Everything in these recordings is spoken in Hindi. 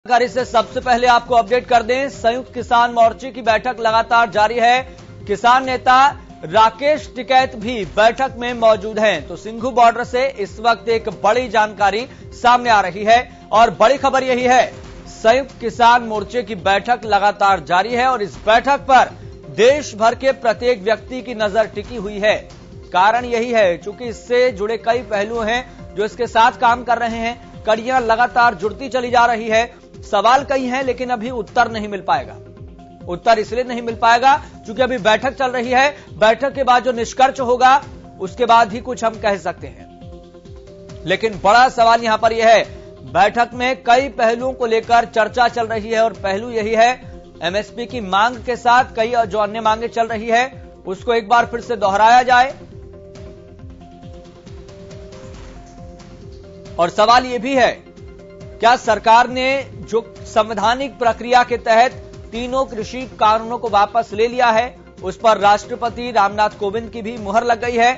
जानकारी से सबसे पहले आपको अपडेट कर दें, संयुक्त किसान मोर्चे की बैठक लगातार जारी है। किसान नेता राकेश टिकैत भी बैठक में मौजूद हैं। तो सिंघू बॉर्डर से इस वक्त एक बड़ी जानकारी सामने आ रही है और बड़ी खबर यही है, संयुक्त किसान मोर्चे की बैठक लगातार जारी है और इस बैठक पर देश भर के प्रत्येक व्यक्ति की नजर टिकी हुई है। कारण यही है चूंकि इससे जुड़े कई पहलू हैं जो इसके साथ काम कर रहे हैं। कड़ियां लगातार जुड़ती चली जा रही है। सवाल कई हैं लेकिन अभी उत्तर नहीं मिल पाएगा। उत्तर इसलिए नहीं मिल पाएगा क्योंकि अभी बैठक चल रही है। बैठक के बाद जो निष्कर्ष होगा उसके बाद ही कुछ हम कह सकते हैं। लेकिन बड़ा सवाल यहां पर यह है, बैठक में कई पहलुओं को लेकर चर्चा चल रही है और पहलू यही है, एमएसपी की मांग के साथ कई जो अन्य मांगे चल रही है उसको एक बार फिर से दोहराया जाए। और सवाल यह भी है, क्या सरकार ने जो संवैधानिक प्रक्रिया के तहत तीनों कृषि कानूनों को वापस ले लिया है, उस पर राष्ट्रपति रामनाथ कोविंद की भी मुहर लग गई है।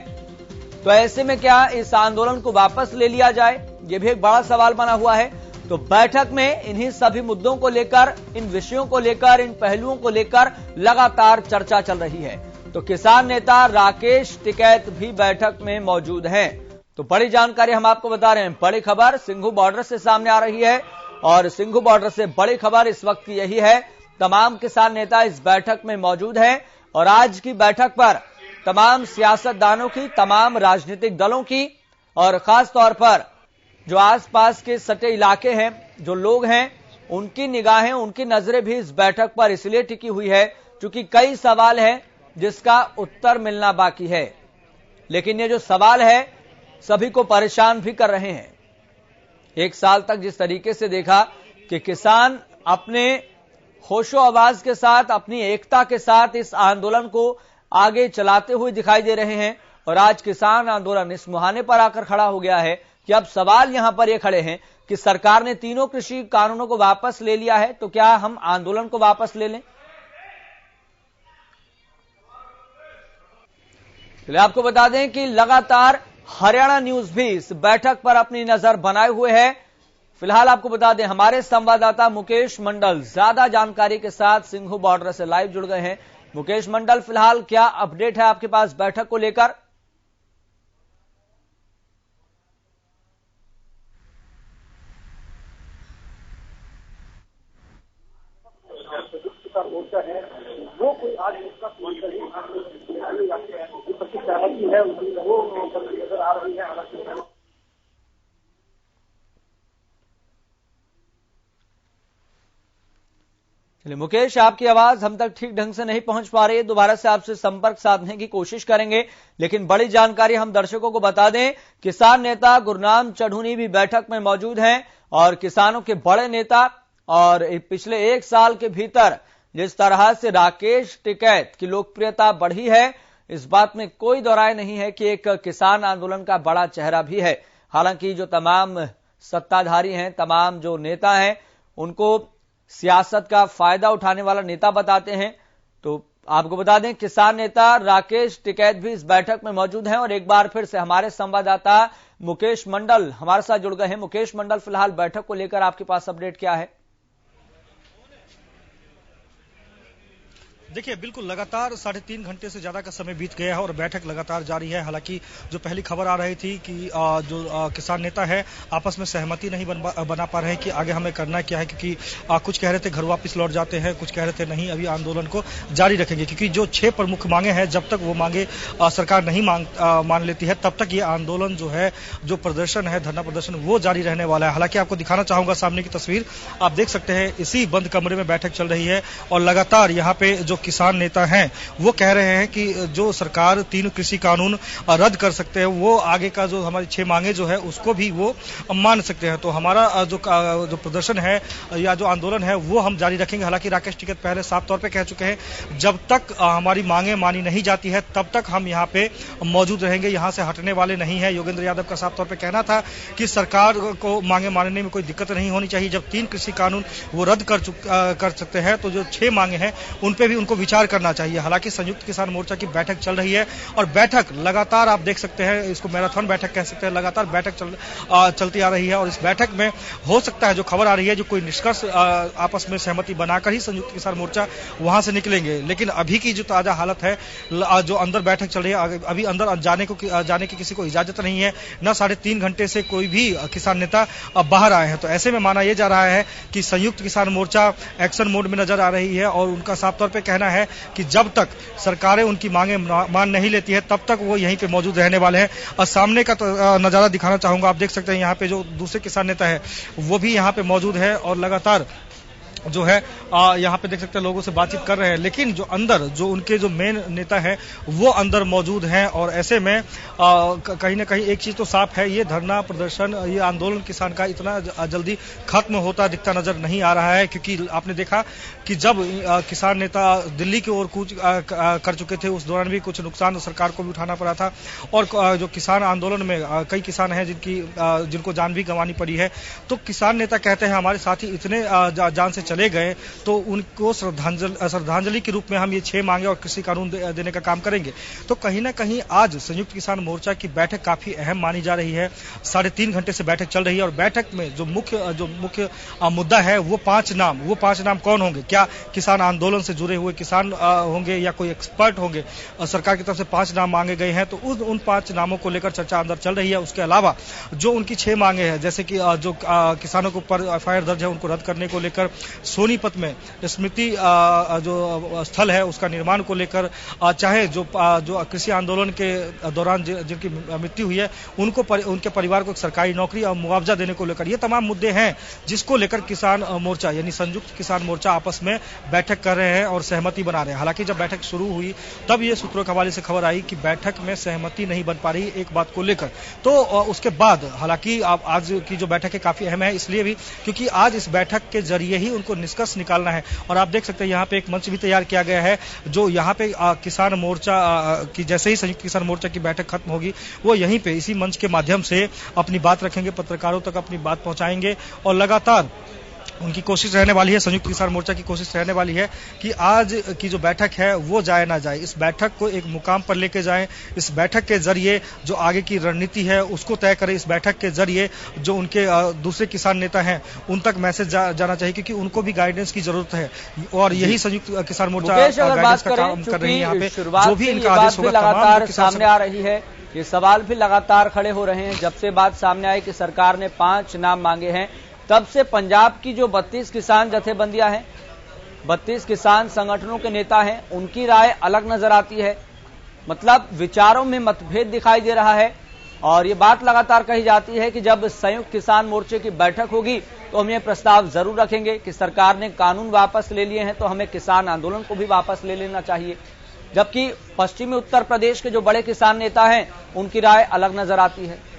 तो ऐसे में क्या इस आंदोलन को वापस ले लिया जाए, यह भी एक बड़ा सवाल बना हुआ है। तो बैठक में इन्हीं सभी मुद्दों को लेकर, इन विषयों को लेकर, इन पहलुओं को लेकर लगातार चर्चा चल रही है। तो किसान नेता राकेश टिकैत भी बैठक में मौजूद हैं। तो बड़ी जानकारी हम आपको बता रहे हैं। बड़ी खबर सिंघू बॉर्डर से सामने आ रही है और सिंघू बॉर्डर से बड़ी खबर इस वक्त की यही है, तमाम किसान नेता इस बैठक में मौजूद हैं और आज की बैठक पर तमाम सियासतदानों की, तमाम राजनीतिक दलों की और खास तौर पर जो आसपास के सटे इलाके हैं, जो लोग हैं, उनकी निगाहें, उनकी नजरें भी इस बैठक पर इसलिए टिकी हुई है क्योंकि कई सवाल हैं जिसका उत्तर मिलना बाकी है। लेकिन ये जो सवाल है सभी को परेशान भी कर रहे हैं। एक साल तक जिस तरीके से देखा कि किसान अपने होशो आवाज के साथ, अपनी एकता के साथ इस आंदोलन को आगे चलाते हुए दिखाई दे रहे हैं और आज किसान आंदोलन इस मुहाने पर आकर खड़ा हो गया है कि अब सवाल यहां पर ये खड़े हैं कि सरकार ने तीनों कृषि कानूनों को वापस ले लिया है, तो क्या हम आंदोलन को वापस ले लें? चलिए आपको बता दें कि लगातार हरियाणा न्यूज भी इस बैठक पर अपनी नजर बनाए हुए है। फिलहाल आपको बता दें, हमारे संवाददाता मुकेश मंडल ज्यादा जानकारी के साथ सिंघू बॉर्डर से लाइव जुड़ गए हैं। मुकेश मंडल, फिलहाल क्या अपडेट है आपके पास बैठक को लेकर? वो कोई आज उसका सहमति है वो नजर आ रही है। चलिए मुकेश, आपकी आवाज हम तक ठीक ढंग से नहीं पहुंच पा रही है, दोबारा से आपसे संपर्क साधने की कोशिश करेंगे। लेकिन बड़ी जानकारी हम दर्शकों को बता दें, किसान नेता गुरनाम चढ़ूनी भी बैठक में मौजूद हैं और किसानों के बड़े नेता। और पिछले एक साल के भीतर जिस तरह से राकेश टिकैत की लोकप्रियता बढ़ी है, इस बात में कोई दो राय नहीं है कि एक किसान आंदोलन का बड़ा चेहरा भी है। हालांकि जो तमाम सत्ताधारी हैं, तमाम जो नेता हैं, उनको सियासत का फायदा उठाने वाला नेता बताते हैं। तो आपको बता दें, किसान नेता राकेश टिकैत भी इस बैठक में मौजूद हैं और एक बार फिर से हमारे संवाददाता मुकेश मंडल हमारे साथ जुड़ गए हैं। मुकेश मंडल, फिलहाल बैठक को लेकर आपके पास अपडेट क्या है? देखिए, बिल्कुल लगातार 3.5 घंटे से ज्यादा का समय बीत गया है और बैठक लगातार जारी है। हालांकि जो पहली खबर आ रही थी कि जो किसान नेता है आपस में सहमति नहीं बना पा रहे हैं कि आगे हमें करना क्या है, क्योंकि कुछ कह रहे थे घर वापस लौट जाते हैं, कुछ कह रहे थे नहीं अभी आंदोलन को जारी रखेंगे, क्योंकि जो 6 प्रमुख मांगे हैं जब तक वो मांगे सरकार नहीं मान लेती है तब तक ये आंदोलन जो है, जो प्रदर्शन है, धरना प्रदर्शन, वो जारी रहने वाला है। हालांकि आपको दिखाना चाहूंगा सामने की तस्वीर, आप देख सकते हैं इसी बंद कमरे में बैठक चल रही है और लगातार यहाँ पे जो किसान नेता हैं वो कह रहे हैं कि जो सरकार 3 कृषि कानून रद्द कर सकते हैं, वो आगे का जो हमारी 6 मांगे जो है उसको भी वो मान सकते हैं। तो हमारा जो प्रदर्शन है या जो आंदोलन है वो हम जारी रखेंगे। हालांकि राकेश टिकैत पहले साफ तौर पे कह चुके हैं, जब तक हमारी मांगे मानी नहीं जाती है तब तक हम यहाँ पे मौजूद रहेंगे, यहाँ से हटने वाले नहीं है। योगेंद्र यादव का साफ तौर पे कहना था कि सरकार को मांगे मानने में कोई दिक्कत नहीं होनी चाहिए। जब 3 कृषि कानून वो रद्द कर सकते हैं तो जो 6 मांगे हैं उन पे भी उनको उनको विचार करना चाहिए। हालांकि संयुक्त किसान मोर्चा की बैठक चल रही है और बैठक लगातार आप देख सकते हैं, इसको मैराथन बैठक कह सकते हैं, लगातार बैठक चलती आ रही है और इस बैठक में हो सकता है जो खबर आ रही है जो कोई निष्कर्ष आपस में सहमति बनाकर ही संयुक्त किसान मोर्चा वहां से निकलेंगे। लेकिन अभी की जो ताजा हालत है, जो अंदर बैठक चल रही है, अभी अंदर जाने की किसी को इजाजत नहीं है, न 3.5 घंटे से कोई भी किसान नेता बाहर आए हैं। तो ऐसे में माना यह जा रहा है कि संयुक्त किसान मोर्चा एक्शन मोड में नजर आ रही है और उनका साफ तौर पे कहना है कि जब तक सरकारें उनकी मांगे मान नहीं लेती है तब तक वो यहीं पे मौजूद रहने वाले हैं। और सामने का नजारा दिखाना चाहूंगा, आप देख सकते हैं यहाँ पे जो दूसरे किसान नेता है वो भी यहाँ पे मौजूद है और लगातार जो है यहाँ पे देख सकते हैं लोगों से बातचीत कर रहे हैं। लेकिन जो अंदर जो उनके जो मेन नेता है वो अंदर मौजूद हैं और ऐसे में कहीं ना कहीं एक चीज तो साफ है, ये धरना प्रदर्शन, ये आंदोलन किसान का इतना जल्दी खत्म होता दिखता नजर नहीं आ रहा है। क्योंकि आपने देखा कि जब किसान नेता दिल्ली की ओर कूच कर चुके थे उस दौरान भी कुछ नुकसान सरकार को भी उठाना पड़ा था और जो किसान आंदोलन में कई किसान हैं जिनको जान भी गंवानी पड़ी है। तो किसान नेता कहते हैं हमारे साथी इतने जान से चले गए तो उनको श्रद्धांजलि के रूप में हम ये 6 मांगे और कृषि कानून देने का काम करेंगे। तो कहीं ना कहीं आज संयुक्त किसान मोर्चा की बैठक काफी अहम मानी जा रही है। 3.5 घंटे से बैठक चल रही है और बैठक में जो मुख्य मुद्दा है वो 5 नाम कौन होंगे? क्या किसान आंदोलन से जुड़े हुए किसान होंगे या कोई एक्सपर्ट होंगे? सरकार की तरफ से 5 नाम मांगे गए हैं तो उन 5 नामों को लेकर चर्चा अंदर चल रही है। उसके अलावा जो उनकी 6 मांगे हैं, जैसे कि जो किसानों के ऊपर एफआईआर दर्ज है उनको रद्द करने को लेकर, सोनीपत में स्मृति जो स्थल है उसका निर्माण को लेकर, चाहे जो कृषि आंदोलन के दौरान जिनकी मृत्यु हुई है उनके परिवार को सरकारी नौकरी और मुआवजा देने को लेकर, ये तमाम मुद्दे हैं जिसको लेकर किसान मोर्चा यानी संयुक्त किसान मोर्चा आपस में बैठक कर रहे हैं और सहमति बना रहे हैं। हालांकि जब बैठक शुरू हुई तब ये सूत्रों के हवाले से खबर आई कि बैठक में सहमति नहीं बन पा रही एक बात को लेकर। तो उसके बाद हालांकि आज की जो बैठक है काफी अहम है, इसलिए भी क्योंकि आज इस बैठक के जरिए ही उनको निष्कर्ष निकालना है। और आप देख सकते हैं यहाँ पे एक मंच भी तैयार किया गया है जो यहाँ पे किसान मोर्चा की जैसे ही संयुक्त किसान मोर्चा की बैठक खत्म होगी वो यहीं पे इसी मंच के माध्यम से अपनी बात रखेंगे, पत्रकारों तक अपनी बात पहुंचाएंगे और लगातार उनकी कोशिश रहने वाली है, संयुक्त किसान मोर्चा की कोशिश रहने वाली है कि आज की जो बैठक है वो जाए ना जाए, इस बैठक को एक मुकाम पर लेके जाएं। इस बैठक के जरिए जो आगे की रणनीति है उसको तय करें। इस बैठक के जरिए जो उनके दूसरे किसान नेता हैं उन तक मैसेज जाना चाहिए क्योंकि उनको भी गाइडेंस की जरूरत है और यही संयुक्त किसान मोर्चा गाइडेंस का काम कर रही है। यहाँ पे जो भी इनका आदेश होगा लगातार सामने आ रही है, ये सवाल भी लगातार खड़े हो रहे हैं। जब से बात सामने आई कि सरकार ने 5 नाम मांगे हैं तब से पंजाब की जो 32 किसान जथेबंदियां हैं, 32 किसान संगठनों के नेता हैं, उनकी राय अलग नजर आती है। मतलब विचारों में मतभेद दिखाई दे रहा है और ये बात लगातार कही जाती है कि जब संयुक्त किसान मोर्चे की बैठक होगी तो हम ये प्रस्ताव जरूर रखेंगे कि सरकार ने कानून वापस ले लिए हैं तो हमें किसान आंदोलन को भी वापस ले लेना चाहिए। जबकि पश्चिमी उत्तर प्रदेश के जो बड़े किसान नेता हैं उनकी राय अलग नजर आती है।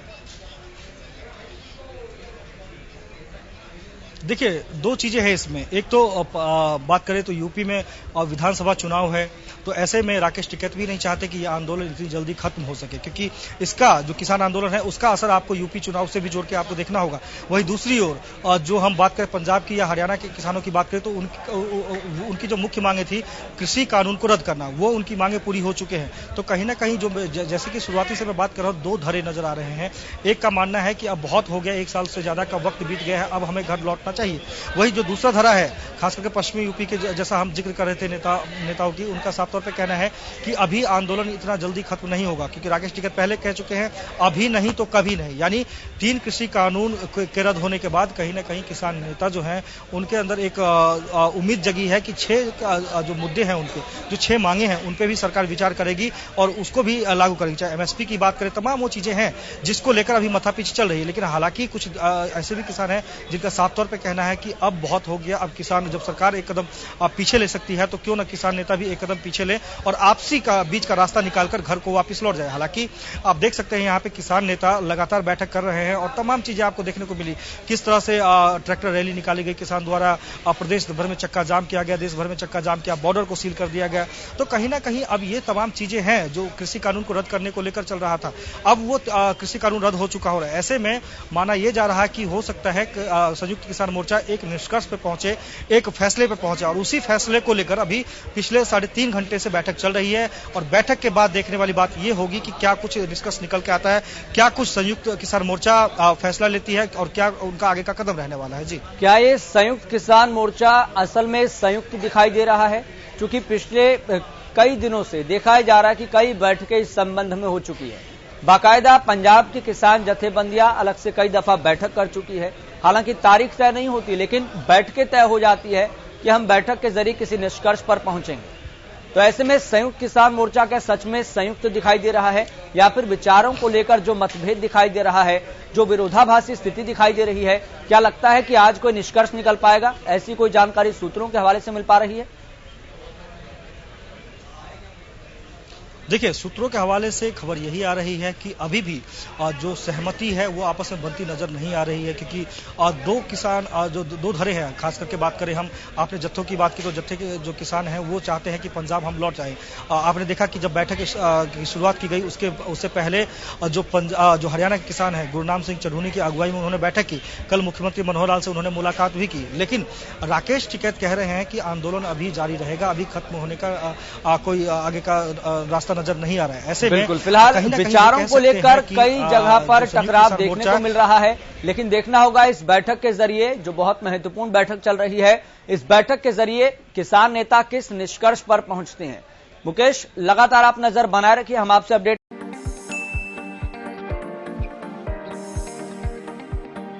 देखिए, 2 चीजें हैं इसमें। एक तो बात करें तो यूपी में विधानसभा चुनाव है तो ऐसे में राकेश टिकैत भी नहीं चाहते कि यह आंदोलन इतनी जल्दी खत्म हो सके क्योंकि इसका जो किसान आंदोलन है उसका असर आपको यूपी चुनाव से भी जोड़ के आपको देखना होगा। वहीं दूसरी ओर जो हम बात करें पंजाब की या हरियाणा के किसानों की बात करें तो उनकी जो मुख्य मांगे थी कृषि कानून को रद्द करना, वो उनकी मांगे पूरी हो चुके हैं। तो कहीं ना कहीं जो जैसे कि शुरुआती से मैं बात कर रहा हूँ 2 धड़े नजर आ रहे हैं। एक का मानना है कि अब बहुत हो गया, 1 साल से ज्यादा का वक्त बीत गया है, अब हमें घर लौटना चाहिए। वही जो दूसरा धड़ा है खास करके पश्चिमी यूपी के जैसा हम जिक्र कर रहे थे नेताओं की, उनका साफ तौर पे कहना है कि अभी आंदोलन इतना जल्दी खत्म नहीं होगा क्योंकि राकेश टिकैत पहले कह चुके हैं अभी नहीं तो कभी नहीं। यानी 3 कृषि कानून के रद्द होने के बाद कहीं ना कहीं किसान नेता जो हैं उनके अंदर एक उम्मीद जगी है कि 6 जो मुद्दे हैं उनके जो 6 मांगे हैं उन पे भी सरकार विचार करेगी और उसको भी लागू करेगी। चाहे एमएसपी की बात करें, तमाम वो चीजें हैं जिसको लेकर अभी माथापीछी चल रही है। लेकिन हालांकि कुछ ऐसे भी किसान हैं जिनका साफ तौर पर कहना है कि अब बहुत हो गया, अब किसान जब सरकार एक कदम पीछे ले सकती है तो क्यों ना किसान नेता भी एक कदम पीछे ले और आपसी का बीच का रास्ता निकालकर घर को वापस लौट जाए। हालांकि आप देख सकते हैं यहाँ पे किसान नेता लगातार बैठक कर रहे हैं और तमाम चीजें आपको देखने को मिली, किस तरह से ट्रैक्टर रैली निकाली गई किसान द्वारा, प्रदेश भर में चक्का जाम किया गया, देश भर में चक्का जाम किया, बॉर्डर को सील कर दिया गया। तो कहीं ना कहीं अब ये तमाम चीजें हैं जो कृषि कानून को रद्द करने को लेकर चल रहा था, अब वो कृषि कानून रद्द हो चुका हो रहा है। ऐसे में माना यह जा रहा है कि हो सकता है संयुक्त किसान मोर्चा एक निष्कर्ष पे पहुंचे, एक फैसले पर पहुंचा और उसी फैसले को लेकर अभी पिछले 3.5 घंटे से बैठक चल रही है और बैठक के बाद देखने वाली बात यह होगी कि क्या कुछ निष्कर्ष निकल के आता है, क्या कुछ संयुक्त किसान मोर्चा फैसला लेती है और क्या उनका आगे का कदम रहने वाला है। जी, क्या ये संयुक्त किसान मोर्चा असल में संयुक्त दिखाई दे रहा है? क्योंकि पिछले कई दिनों से देखा जा रहा है कि कई बैठकें इस संबंध में हो चुकी है। बाकायदा पंजाब की किसान जथेबंदियां अलग से कई दफा बैठक कर चुकी है। हालांकि तारीख तय नहीं होती, लेकिन बैठकें तय हो जाती है कि हम बैठक के जरिए किसी निष्कर्ष पर पहुंचेंगे। तो ऐसे में संयुक्त किसान मोर्चा क्या सच में संयुक्त दिखाई दे रहा है, या फिर विचारों को लेकर जो मतभेद दिखाई दे रहा है, जो विरोधाभासी स्थिति दिखाई दे रही है, क्या लगता है कि आज कोई निष्कर्ष निकल पाएगा? ऐसी कोई जानकारी सूत्रों के हवाले से मिल पा रही है? देखिए, सूत्रों के हवाले से खबर यही आ रही है कि अभी भी जो सहमति है वो आपस में बनती नजर नहीं आ रही है, क्योंकि दो किसान जो दो धड़े हैं, खास करके बात करें हम, आपने जत्थों की बात की तो जत्थे के जो किसान हैं वो चाहते हैं कि पंजाब हम लौट जाएं। आपने देखा कि जब बैठक की शुरुआत की गई उससे पहले जो हरियाणा के किसान हैं, गुरनाम सिंह चढ़ूनी की अगुवाई में उन्होंने बैठक की। कल मुख्यमंत्री मनोहर लाल से उन्होंने मुलाकात भी की, लेकिन राकेश टिकैत कह रहे हैं कि आंदोलन अभी जारी रहेगा, अभी खत्म होने का कोई आगे का रास्ता नजर नहीं आ रहा है। ऐसे बिल्कुल, फिलहाल विचारों को लेकर कई जगह पर टकराव देखने को मिल रहा है, लेकिन देखना होगा इस बैठक के जरिए, जो बहुत महत्वपूर्ण बैठक चल रही है, इस बैठक के जरिए किसान नेता किस निष्कर्ष पर पहुंचते हैं। मुकेश, लगातार आप नजर बनाए रखिए, हम आपसे अपडेट